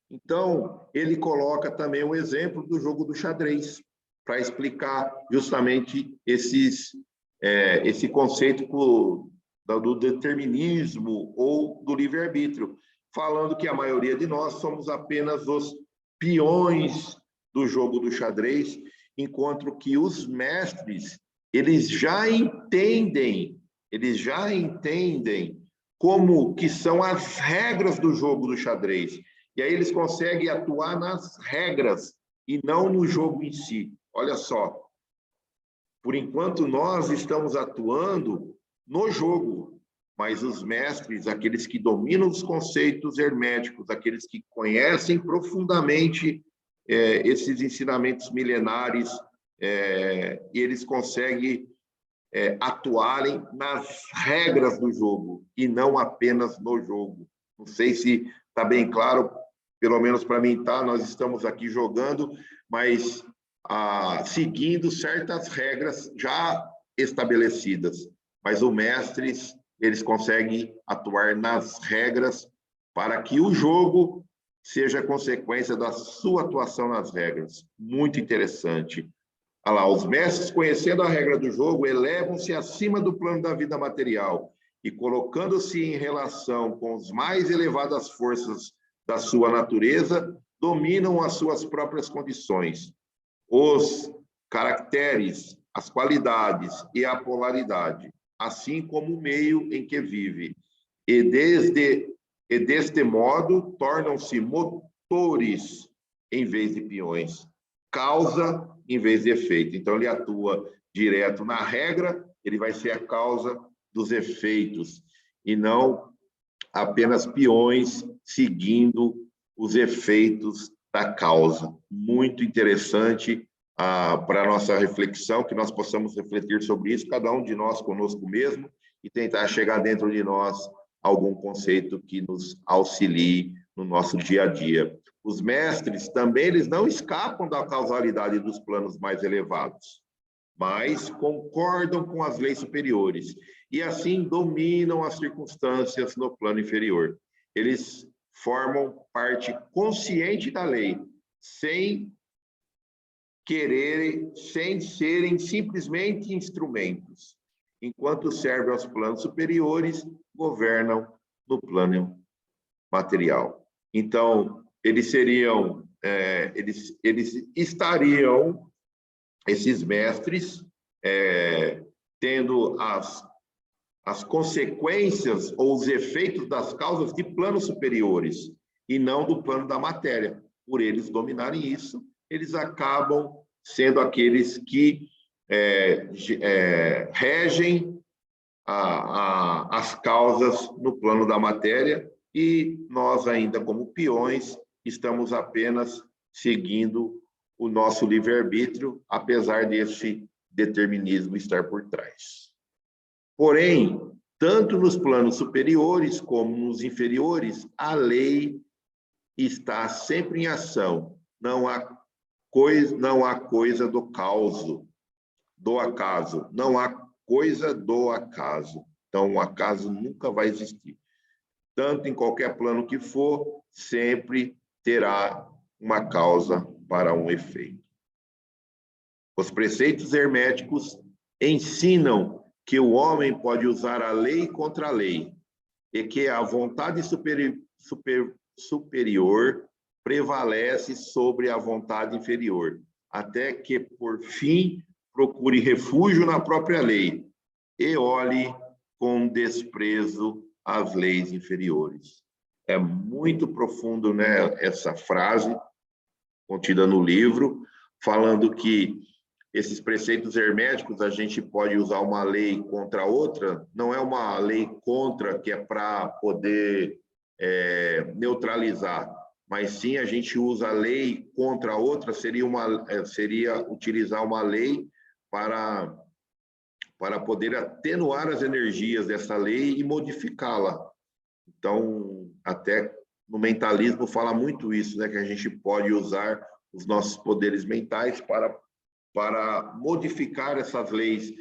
Então, ele coloca também o exemplo do jogo do xadrez, para explicar justamente esse conceito do determinismo ou do livre-arbítrio, falando que a maioria de nós somos apenas os peões do jogo do xadrez, enquanto que os mestres, eles já entendem como que são as regras do jogo do xadrez. E aí eles conseguem atuar nas regras e não no jogo em si. Olha só, por enquanto nós estamos atuando no jogo, mas os mestres, aqueles que dominam os conceitos herméticos, aqueles que conhecem profundamente esses ensinamentos milenares, eles conseguem atuarem nas regras do jogo e não apenas no jogo. Não sei se está bem claro, pelo menos para mim está, nós estamos aqui jogando, mas seguindo certas regras já estabelecidas. Mas os mestres, eles conseguem atuar nas regras para que o jogo seja consequência da sua atuação nas regras. Muito interessante. Olha lá, os mestres, conhecendo a regra do jogo, elevam-se acima do plano da vida material e, colocando-se em relação com as mais elevadas forças da sua natureza, dominam as suas próprias condições, os caracteres, as qualidades e a polaridade, assim como o meio em que vive. E deste modo, tornam-se motores em vez de peões, causa em vez de efeito. Então, ele atua direto na regra, ele vai ser a causa dos efeitos, e não apenas peões seguindo os efeitos da causa. Muito interessante para a nossa reflexão, que nós possamos refletir sobre isso, cada um de nós conosco mesmo, e tentar chegar dentro de nós algum conceito que nos auxilie no nosso dia a dia. Os mestres também, eles não escapam da causalidade dos planos mais elevados, mas concordam com as leis superiores e assim dominam as circunstâncias no plano inferior. Eles formam parte consciente da lei, sem quererem, sem serem simplesmente instrumentos. Enquanto servem aos planos superiores, governam no plano material. Então, eles seriam, eles estariam, esses mestres, tendo as consequências ou os efeitos das causas de planos superiores e não do plano da matéria. Por eles dominarem isso, eles acabam sendo aqueles que regem as causas no plano da matéria, e nós ainda como peões estamos apenas seguindo o nosso livre-arbítrio, apesar desse determinismo estar por trás. Porém, tanto nos planos superiores como nos inferiores, a lei está sempre em ação. Não há coisa do caos, do acaso. Não há coisa do acaso. Então, o acaso nunca vai existir. Tanto em qualquer plano que for, sempre terá uma causa para um efeito. Os preceitos herméticos ensinam que o homem pode usar a lei contra a lei e que a vontade superior prevalece sobre a vontade inferior, até que, por fim, procure refúgio na própria lei e olhe com desprezo as leis inferiores. É muito profundo, né, essa frase contida no livro, falando que esses preceitos herméticos, a gente pode usar uma lei contra outra, não é uma lei contra que é para poder neutralizar, mas sim a gente usa a lei contra a outra, seria utilizar uma lei para poder atenuar as energias dessa lei e modificá-la. Então, até no mentalismo fala muito isso, né, que a gente pode usar os nossos poderes mentais para modificar essas leis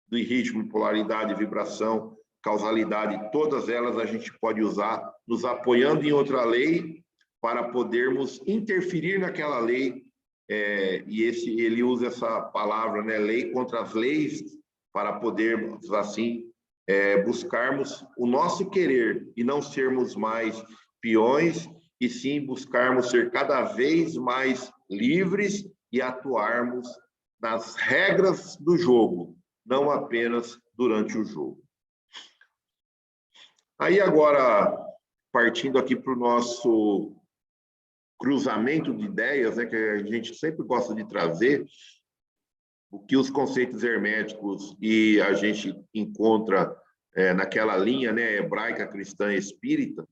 do ritmo, polaridade, vibração, causalidade, todas elas a gente pode usar, nos apoiando em outra lei, para podermos interferir naquela lei, e ele usa essa palavra, né, lei contra as leis, para podermos, assim, buscarmos o nosso querer, e não sermos mais peões, e sim buscarmos ser cada vez mais livres e atuarmos nas regras do jogo, não apenas durante o jogo. Aí agora, partindo aqui para o nosso cruzamento de ideias, né, que a gente sempre gosta de trazer, o que os conceitos herméticos e a gente encontra naquela linha, né, hebraica, cristã e espírita,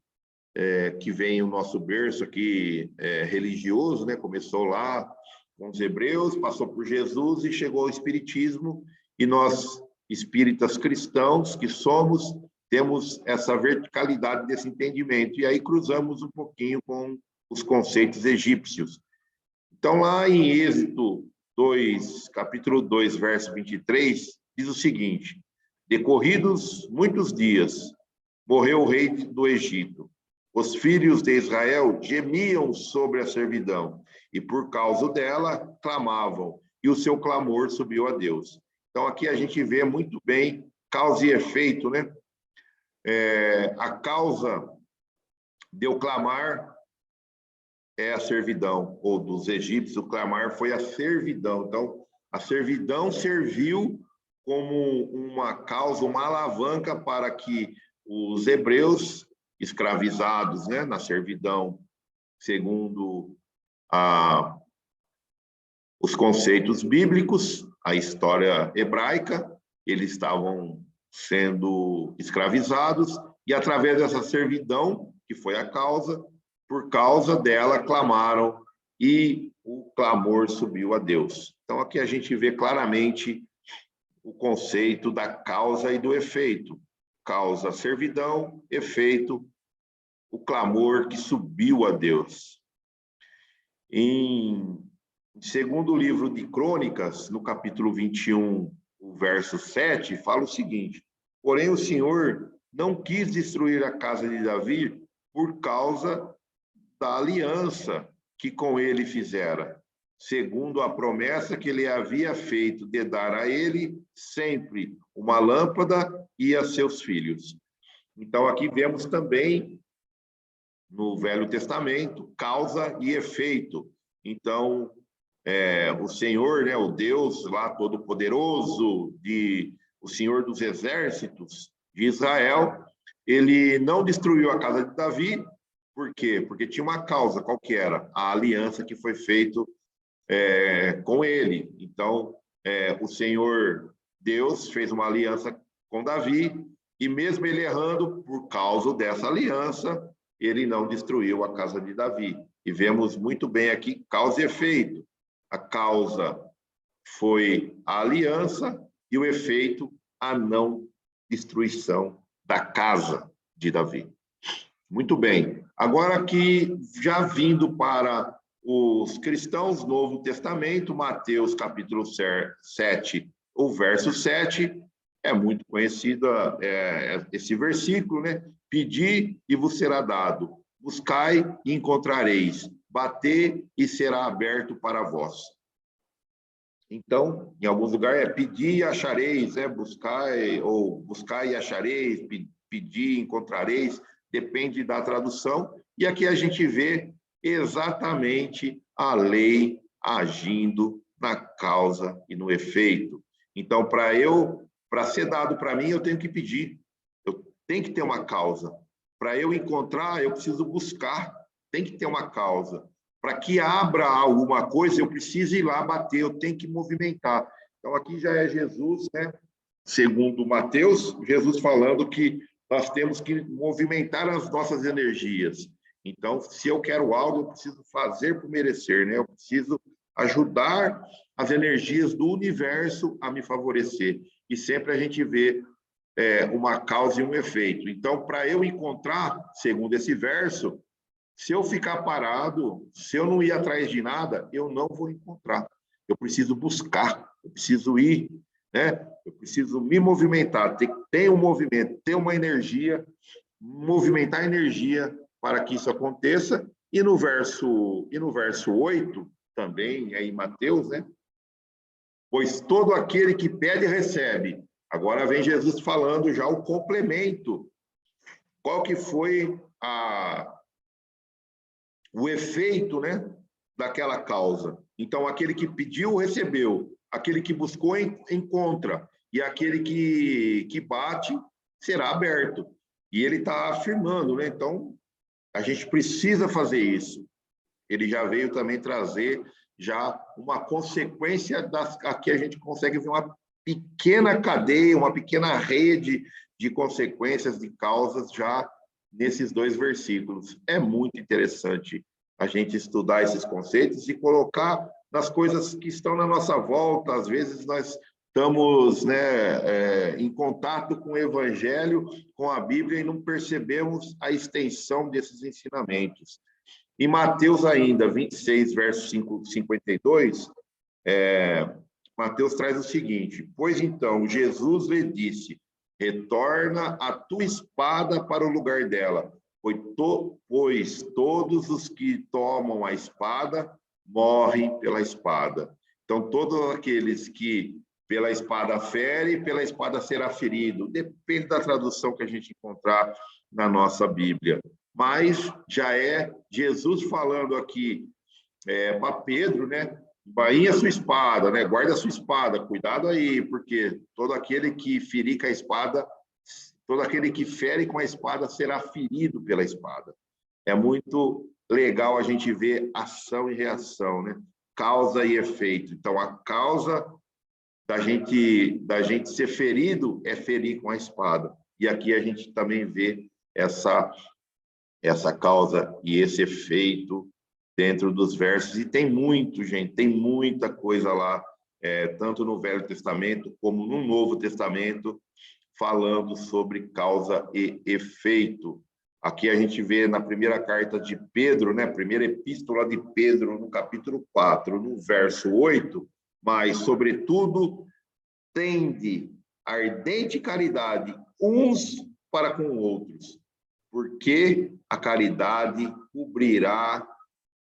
que vem o nosso berço aqui religioso, né, começou lá com os hebreus, passou por Jesus e chegou ao espiritismo, e nós, espíritas cristãos que somos, temos essa verticalidade desse entendimento, e aí cruzamos um pouquinho com os conceitos egípcios. Então, lá em Êxodo 2, capítulo 2, verso 23, diz o seguinte: decorridos muitos dias, morreu o rei do Egito. Os filhos de Israel gemiam sobre a servidão, e por causa dela clamavam, e o seu clamor subiu a Deus. Então, aqui a gente vê muito bem causa e efeito, né? A causa de eu clamar é a servidão, ou dos egípcios, o clamar foi a servidão. Então, a servidão serviu como uma causa, uma alavanca para que os hebreus escravizados, né, na servidão, segundo os conceitos bíblicos, a história hebraica, eles estavam sendo escravizados, e através dessa servidão, que foi a causa, por causa dela clamaram, e o clamor subiu a Deus. Então, aqui a gente vê claramente o conceito da causa e do efeito. Causa, servidão; efeito, o clamor que subiu a Deus. Em segundo livro de Crônicas, no capítulo 21, o verso 7, fala o seguinte: porém o Senhor não quis destruir a casa de Davi por causa da aliança que com ele fizera, segundo a promessa que ele havia feito de dar a ele sempre uma lâmpada e a seus filhos. Então, aqui vemos também, no Velho Testamento, causa e efeito. Então, o Senhor, né, o Deus lá todo-poderoso, o Senhor dos exércitos de Israel, ele não destruiu a casa de Davi. Por quê? Porque tinha uma causa. Qual que era? A aliança que foi feita com ele. Então, o Senhor Deus fez uma aliança com Davi, e mesmo ele errando, por causa dessa aliança, ele não destruiu a casa de Davi. E vemos muito bem aqui causa e efeito. A causa foi a aliança e o efeito, a não destruição da casa de Davi. Muito bem. Agora aqui, já vindo para os cristãos, Novo Testamento, Mateus capítulo 7, o verso 7, é muito conhecido esse versículo, né? Pedi e vos será dado, buscai e encontrareis, bater e será aberto para vós. Então, em alguns lugares pedir e achareis, buscai, ou buscai e achareis, pedir e encontrareis, depende da tradução. E aqui a gente vê exatamente a lei agindo na causa e no efeito. Então, para ser dado para mim, eu tenho que pedir, eu tenho que ter uma causa. Para eu encontrar, eu preciso buscar, tem que ter uma causa. Para que abra alguma coisa, eu preciso ir lá bater, eu tenho que movimentar. Então, aqui já é Jesus, né? Segundo Mateus, Jesus falando que nós temos que movimentar as nossas energias. Então, se eu quero algo, eu preciso fazer por merecer, né? Eu preciso ajudar as energias do universo a me favorecer. E sempre a gente vê uma causa e um efeito. Então, para eu encontrar, segundo esse verso, se eu ficar parado, se eu não ir atrás de nada, eu não vou encontrar. Eu preciso buscar, eu preciso ir, né? Eu preciso me movimentar, ter um movimento, ter uma energia, movimentar a energia para que isso aconteça. E no verso 8, também, em Mateus, né? Pois todo aquele que pede, recebe. Agora vem Jesus falando já o complemento. Qual que foi o efeito, né, daquela causa? Então, aquele que pediu, recebeu. Aquele que buscou, encontra. E aquele que bate, será aberto. E ele está afirmando, né? Então, a gente precisa fazer isso. Ele já veio também trazer já uma consequência aqui a gente consegue ver uma pequena cadeia, uma pequena rede de consequências, de causas já nesses dois versículos. É muito interessante a gente estudar esses conceitos e colocar nas coisas que estão na nossa volta. Às vezes nós estamos, né, em contato com o Evangelho, com a Bíblia, e não percebemos a extensão desses ensinamentos. Em Mateus ainda, 26, verso 52, Mateus traz o seguinte: pois então, Jesus lhe disse, retorna a tua espada para o lugar dela, pois todos os que tomam a espada morrem pela espada. Então, todos aqueles que pela espada fere, pela espada será ferido. Depende da tradução que a gente encontrar na nossa Bíblia. Mas já é Jesus falando aqui para Pedro, né? Bainha sua espada, né? Guarda a sua espada, cuidado aí, porque todo aquele que ferir com a espada, todo aquele que fere com a espada será ferido pela espada. É muito legal a gente ver ação e reação, né? Causa e efeito. Então, a causa da gente ser ferido é ferir com a espada. E aqui a gente também vê essa causa e esse efeito dentro dos versos. E tem muito, gente, tem muita coisa lá, tanto no Velho Testamento como no Novo Testamento, falando sobre causa e efeito. Aqui a gente vê na primeira carta de Pedro, né, primeira epístola de Pedro, no capítulo 4, no verso 8, mas, sobretudo, tende ardente caridade uns para com outros, porque a caridade cobrirá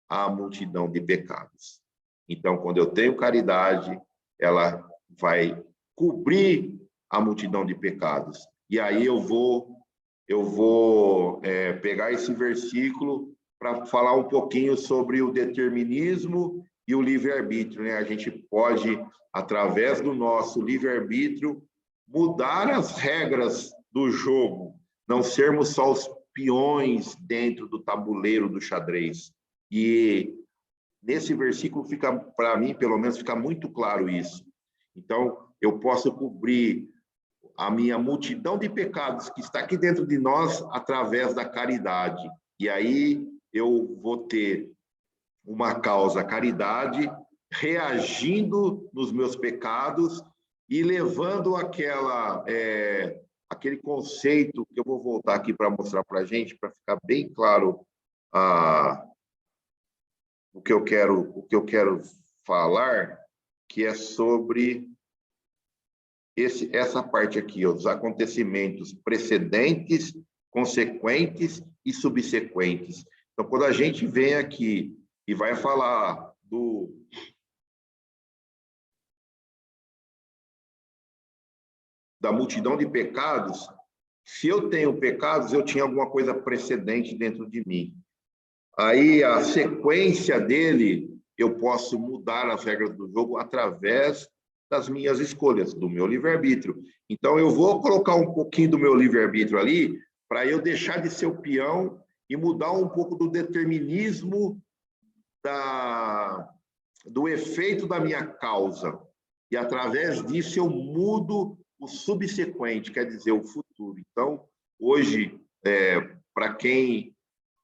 a multidão de pecados. Então, quando eu tenho caridade, ela vai cobrir a multidão de pecados. E aí eu vou pegar esse versículo para falar um pouquinho sobre o determinismo e o livre-arbítrio, né? A gente pode, através do nosso livre-arbítrio, mudar as regras do jogo, não sermos só os peões dentro do tabuleiro do xadrez. E nesse versículo fica, para mim, pelo menos, fica muito claro isso. Então, eu posso cobrir a minha multidão de pecados que está aqui dentro de nós através da caridade. E aí eu vou ter uma causa, caridade, reagindo nos meus pecados e levando aquele conceito que eu vou voltar aqui para mostrar para a gente, para ficar bem claro o que eu quero falar, que é sobre essa parte aqui, os acontecimentos precedentes, consequentes e subsequentes. Então, quando a gente vem aqui e vai falar da multidão de pecados, se eu tenho pecados, eu tinha alguma coisa precedente dentro de mim. Aí, a sequência dele, eu posso mudar as regras do jogo através das minhas escolhas, do meu livre-arbítrio. Então, eu vou colocar um pouquinho do meu livre-arbítrio ali, para eu deixar de ser o peão e mudar um pouco do determinismo do efeito da minha causa. E, através disso, eu mudo o subsequente, quer dizer, o futuro. Então, hoje, para quem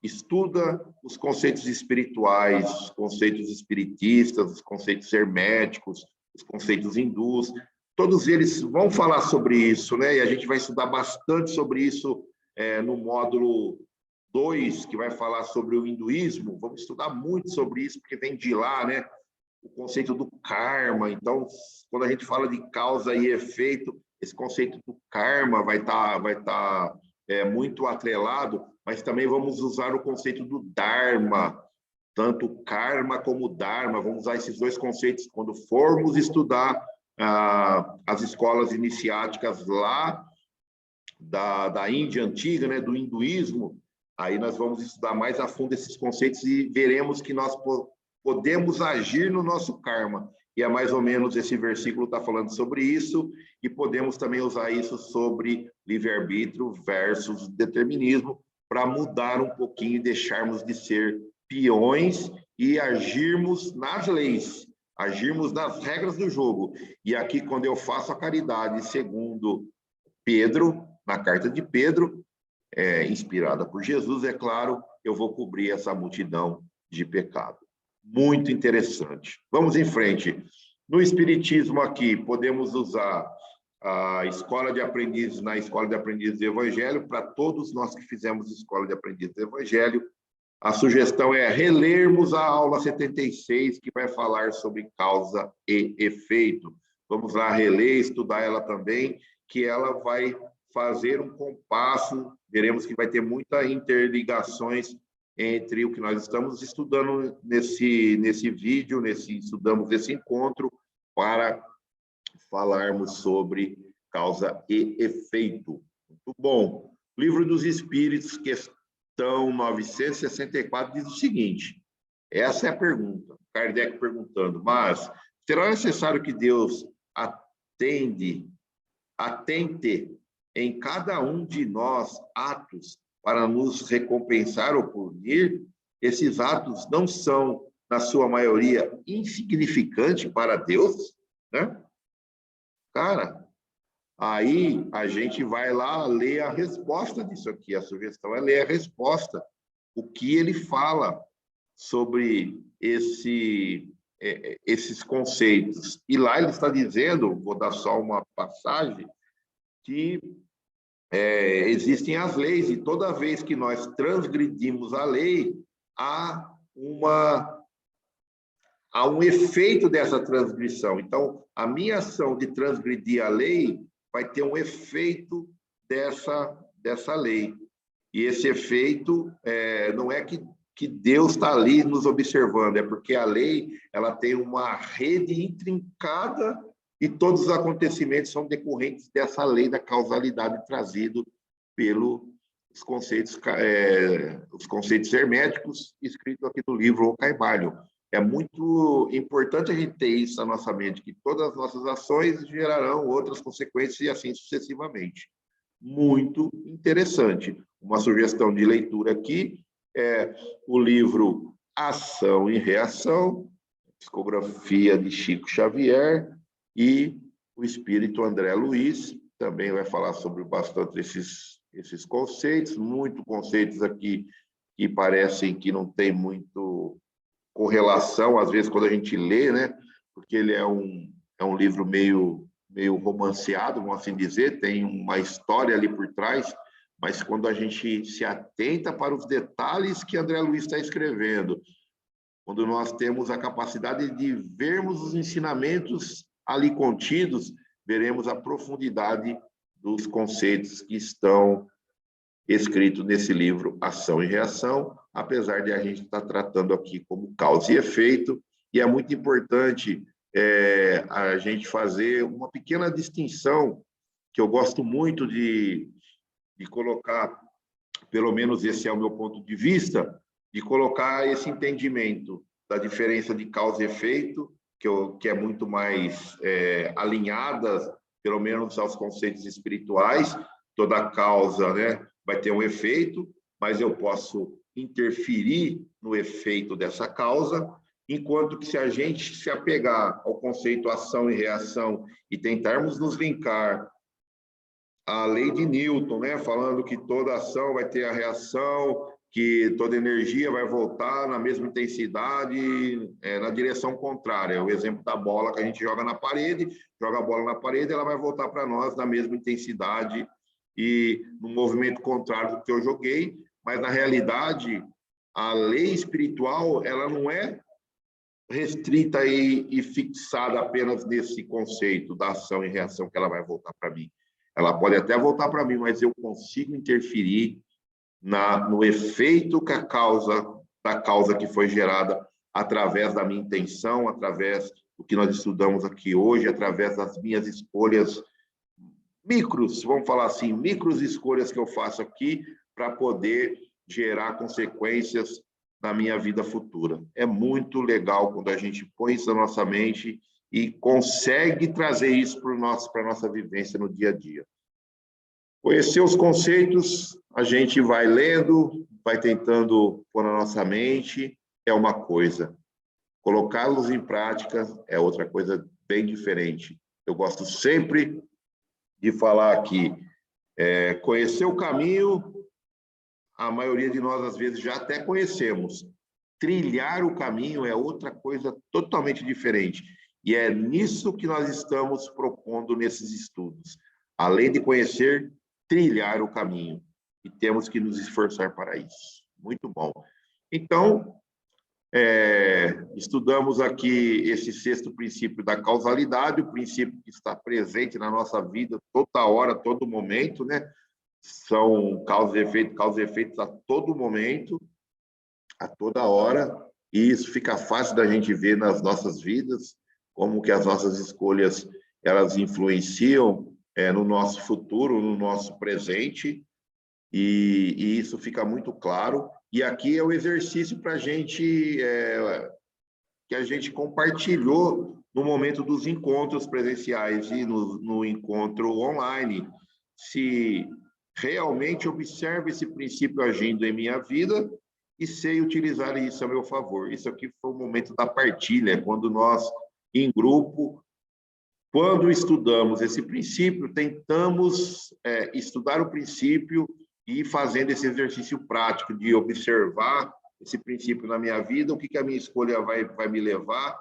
estuda os conceitos espirituais, os conceitos espiritistas, os conceitos herméticos, os conceitos hindus, todos eles vão falar sobre isso, né? E a gente vai estudar bastante sobre isso no módulo 2, que vai falar sobre o hinduísmo. Vamos estudar muito sobre isso, porque vem de lá, né? O conceito do karma. Então, quando a gente fala de causa e efeito, esse conceito do karma vai tá muito atrelado, mas também vamos usar o conceito do dharma, tanto karma como dharma. Vamos usar esses dois conceitos quando formos estudar as escolas iniciáticas lá da Índia antiga, né, do hinduísmo. Aí nós vamos estudar mais a fundo esses conceitos e veremos que nós podemos agir no nosso karma. E é mais ou menos esse versículo está falando sobre isso, e podemos também usar isso sobre livre-arbítrio versus determinismo, para mudar um pouquinho e deixarmos de ser peões e agirmos nas leis, agirmos nas regras do jogo. E aqui, quando eu faço a caridade, segundo Pedro, na carta de Pedro, inspirada por Jesus, é claro, eu vou cobrir essa multidão de pecado. Muito interessante. Vamos em frente. No Espiritismo aqui, podemos usar a escola de aprendizes, na escola de aprendizes do Evangelho, para todos nós que fizemos escola de aprendizes do Evangelho. A sugestão é relermos a aula 76, que vai falar sobre causa e efeito. Vamos lá reler, estudar ela também, que ela vai fazer um compasso, veremos que vai ter muitas interligações entre o que nós estamos estudando nesse vídeo, estudamos esse encontro, para falarmos sobre causa e efeito. Muito bom. Livro dos Espíritos, questão 964, diz o seguinte, essa é a pergunta, Kardec perguntando, mas será necessário que Deus atente em cada um de nós atos para nos recompensar ou punir? Esses atos não são, na sua maioria, insignificantes para Deus, né? Cara, aí a gente vai lá ler a resposta disso aqui. A sugestão é ler a resposta. O que ele fala sobre esses conceitos. E lá ele está dizendo, vou dar só uma passagem, que existem as leis, e toda vez que nós transgredimos a lei, há um efeito dessa transgressão. Então, a minha ação de transgredir a lei vai ter um efeito dessa lei. E esse efeito não é que Deus está ali nos observando, é porque a lei ela tem uma rede intrincada e todos os acontecimentos são decorrentes dessa lei da causalidade trazido pelos conceitos herméticos escritos aqui no livro O Caibalho. É muito importante a gente ter isso na nossa mente, que todas as nossas ações gerarão outras consequências e assim sucessivamente. Muito interessante. Uma sugestão de leitura aqui é o livro Ação e Reação, psicografia de Chico Xavier, e o espírito André Luiz também vai falar sobre bastante esses conceitos, muitos conceitos aqui que parecem que não tem muito correlação, às vezes, quando a gente lê, né? Porque ele é um livro meio romanceado, vamos assim dizer, tem uma história ali por trás, mas quando a gente se atenta para os detalhes que André Luiz está escrevendo, quando nós temos a capacidade de vermos os ensinamentos ali contidos, veremos a profundidade dos conceitos que estão escritos nesse livro Ação e Reação, apesar de a gente estar tratando aqui como causa e efeito, e é muito importante a gente fazer uma pequena distinção, que eu gosto muito de colocar, pelo menos esse é o meu ponto de vista, de colocar esse entendimento da diferença de causa e efeito, que é muito mais alinhada, pelo menos aos conceitos espirituais. Toda causa, né, vai ter um efeito, mas eu posso interferir no efeito dessa causa, enquanto que se a gente se apegar ao conceito ação e reação e tentarmos nos linkar à lei de Newton, né, falando que toda ação vai ter a reação, que toda energia vai voltar na mesma intensidade, na direção contrária. O exemplo da bola que a gente joga na parede, joga a bola na parede, ela vai voltar para nós na mesma intensidade e no movimento contrário do que eu joguei, mas na realidade a lei espiritual ela não é restrita e fixada apenas nesse conceito da ação e reação que ela vai voltar para mim. Ela pode até voltar para mim, mas eu consigo interferir no efeito que da causa que foi gerada através da minha intenção, através do que nós estudamos aqui hoje, através das minhas escolhas micros, vamos falar assim, micros escolhas que eu faço aqui para poder gerar consequências na minha vida futura. É muito legal quando a gente põe isso na nossa mente e consegue trazer isso para a nossa vivência no dia a dia. Conhecer os conceitos, a gente vai lendo, vai tentando pôr na nossa mente, é uma coisa. Colocá-los em prática é outra coisa bem diferente. Eu gosto sempre de falar aqui, conhecer o caminho, a maioria de nós, às vezes, já até conhecemos. Trilhar o caminho é outra coisa totalmente diferente. E é nisso que nós estamos propondo nesses estudos. Além de conhecer, trilhar o caminho. E temos que nos esforçar para isso. Muito bom. Então, estudamos aqui esse sexto princípio da causalidade, o princípio que está presente na nossa vida toda hora, todo momento, né? São causa e efeito a todo momento. a toda hora, e isso fica fácil da gente ver nas nossas vidas, como que as nossas escolhas, elas influenciam no nosso futuro, no nosso presente, e isso fica muito claro. E aqui é o exercício para a gente, que a gente compartilhou no momento dos encontros presenciais e no encontro online. Se realmente observo esse princípio agindo em minha vida e sei utilizar isso a meu favor. Isso aqui foi o momento da partilha, quando nós, em grupo, quando estudamos esse princípio, tentamos estudar o princípio e ir fazendo esse exercício prático de observar esse princípio na minha vida, o que a minha escolha vai me levar,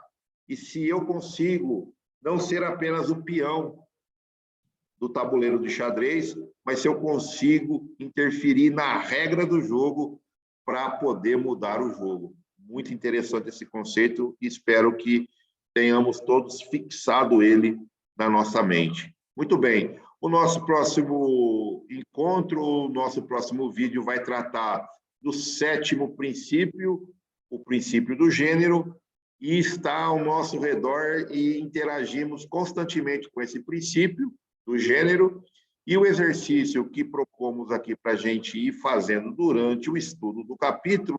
e se eu consigo não ser apenas o peão do tabuleiro de xadrez, mas se eu consigo interferir na regra do jogo para poder mudar o jogo. Muito interessante esse conceito e espero que tenhamos todos fixado ele na nossa mente. Muito bem, o nosso próximo encontro, o nosso próximo vídeo vai tratar do 7º princípio, o princípio do gênero, e está ao nosso redor e interagimos constantemente com esse princípio do gênero, e o exercício que propomos aqui para a gente ir fazendo durante o estudo do capítulo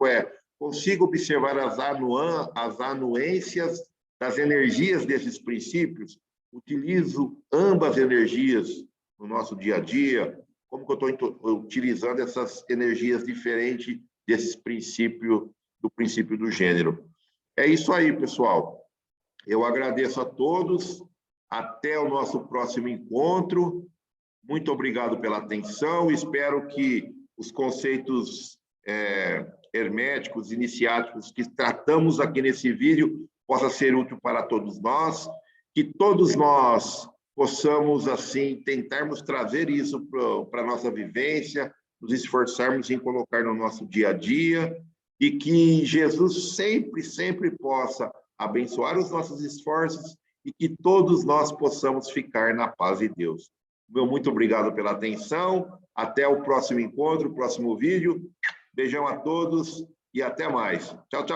consiga observar as anuências das energias desses princípios, utilizo ambas energias no nosso dia a dia, como que eu estou utilizando essas energias diferentes desses princípios, do princípio do gênero. É isso aí, pessoal. Eu agradeço a todos. Até o nosso próximo encontro. Muito obrigado pela atenção. Espero que os conceitos herméticos, iniciáticos que tratamos aqui nesse vídeo possa ser útil para todos nós, que todos nós possamos, assim, tentarmos trazer isso para a nossa vivência, nos esforçarmos em colocar no nosso dia a dia, e que Jesus sempre, sempre possa abençoar os nossos esforços e que todos nós possamos ficar na paz de Deus. Meu muito obrigado pela atenção, até o próximo encontro, próximo vídeo. Beijão a todos e até mais. Tchau, tchau.